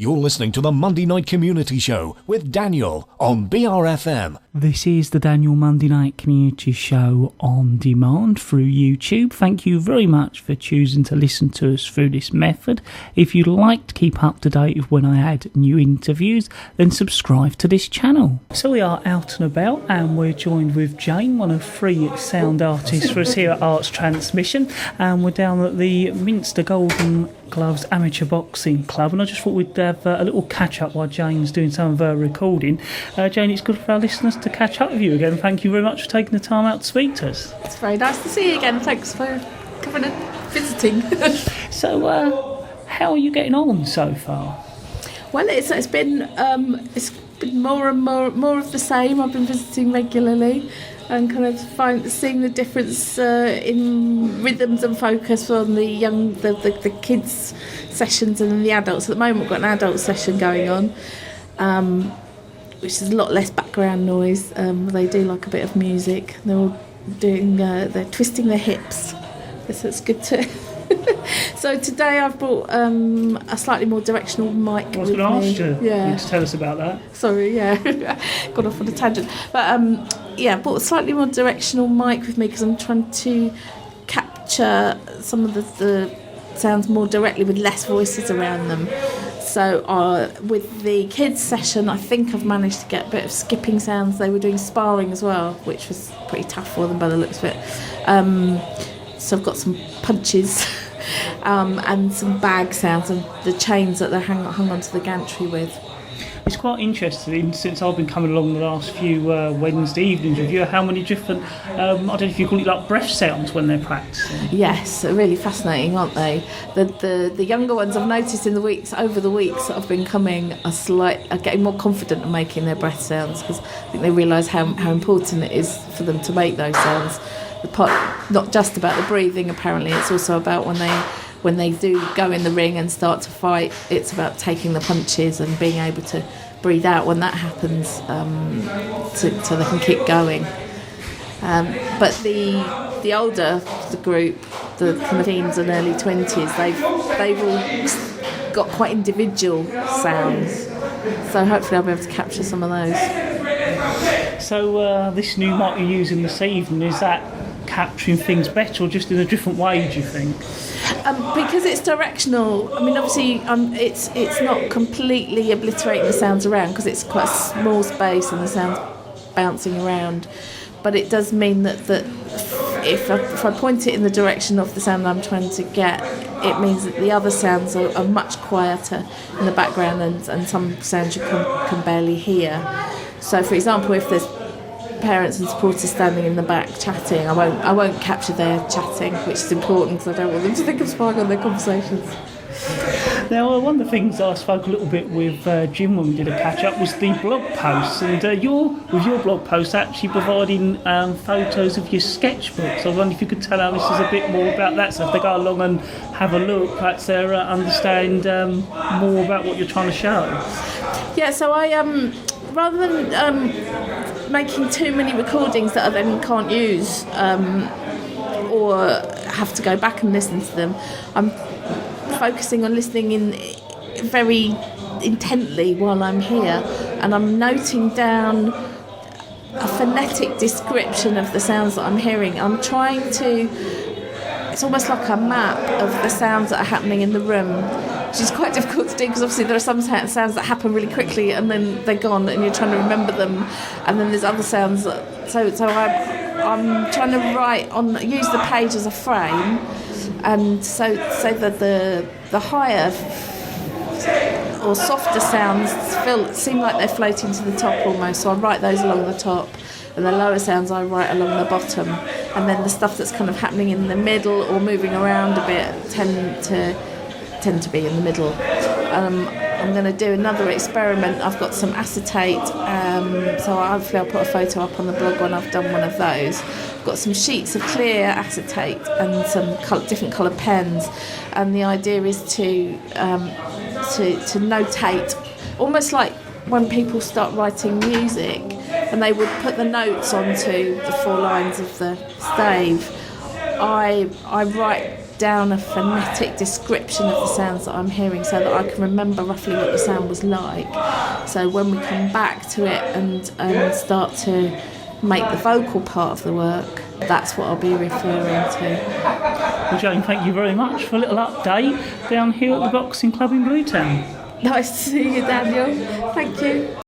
You're listening to the Monday Night Community Show with Daniel on BRFM. This is the Daniel Monday Night Community Show on demand through YouTube. Thank you very much for choosing to listen to us through this method. If you'd like to keep up to date with when I add new interviews, then subscribe to this channel. So we are out and about, and we're joined with Jane, one of 3 sound artists for us here at Arts Transmission, and we're down at the Minster Golden Gloves Amateur Boxing Club, and I just thought we'd have a little catch up while Jane's doing some of her recording. Jane, it's good for our listeners to catch up with you again. Thank you very much for taking the time out to speak to us. It's very nice to see you again. Thanks for coming and visiting. So, how are you getting on so far? Well, it's been more and more of the same. I've been visiting regularly and kind of seeing the difference in rhythms and focus on the kids' sessions and the adults. At the moment, we've got an adult session going on, which is a lot less background noise. They do like a bit of music. They're all doing, they're twisting their hips. So it's good to. So today I've brought a slightly more directional mic. I was going to ask you. Yeah. Just tell us about that. Sorry, yeah, got off on a tangent. But I brought a slightly more directional mic with me because I'm trying to capture some of the sounds more directly with less voices around them. So with the kids session, I think I've managed to get a bit of skipping sounds. They were doing sparring as well, which was pretty tough for them by the looks of it. So I've got some punches and some bag sounds and the chains that they're hung onto the gantry with. It's quite interesting, since I've been coming along the last few Wednesday evenings with you, how many different, I don't know if you call it like breath sounds when they're practicing. Yes, they're really fascinating, aren't they? The younger ones I've noticed over the weeks that I've been coming are getting more confident in making their breath sounds because I think they realise how important it is for them to make those sounds. The part, not just about the breathing apparently, it's also about when they do go in the ring and start to fight, it's about taking the punches and being able to breathe out when that happens, so they can keep going. But the older the group, the kind of teens and early 20s, they've all got quite individual sounds. So hopefully I'll be able to capture some of those. So this new mic you're using this evening, is that capturing things better or just in a different way, do you think? Because it's directional, I mean obviously it's not completely obliterating the sounds around because it's quite a small space and the sound's bouncing around, but it does mean that if I point it in the direction of the sound I'm trying to get, it means that the other sounds are much quieter in the background and some sounds you can barely hear. So for example, if there's parents and supporters standing in the back chatting, I won't capture their chatting, which is important because I don't want them to think I'm spying on their conversations. Now, one of the things I spoke a little bit with Jim when we did a catch-up was the blog posts, and your blog post actually providing photos of your sketchbooks. I was wondering if you could tell our listeners a bit more about that, so if they go along and have a look, perhaps they'll understand more about what you're trying to show. Yeah, so I rather than making too many recordings that I then can't use or have to go back and listen to them, I'm focusing on listening in very intently while I'm here, and I'm noting down a phonetic description of the sounds that I'm hearing. I'm trying to, it's almost like a map of the sounds that are happening in the room, which is quite difficult to do because obviously there are some sounds that happen really quickly and then they're gone and you're trying to remember them, and then there's other sounds that, so I'm trying to use the page as a frame, and so that the higher or softer sounds seem like they're floating to the top almost, so I write those along the top, and the lower sounds I write along the bottom, and then the stuff that's kind of happening in the middle or moving around a bit tend to be in the middle. I'm going to do another experiment. I've got some acetate, so hopefully I'll put a photo up on the blog when I've done one of those. I've got some sheets of clear acetate and some different coloured pens, and the idea is to notate, almost like when people start writing music and they would put the notes onto the 4 lines of the stave. I write down a phonetic description of the sounds that I'm hearing so that I can remember roughly what the sound was like. So when we come back to it and start to make the vocal part of the work, that's what I'll be referring to. Well, Jane, thank you very much for a little update down here at the Boxing Club in Bluetown. Nice to see you, Daniel. Thank you.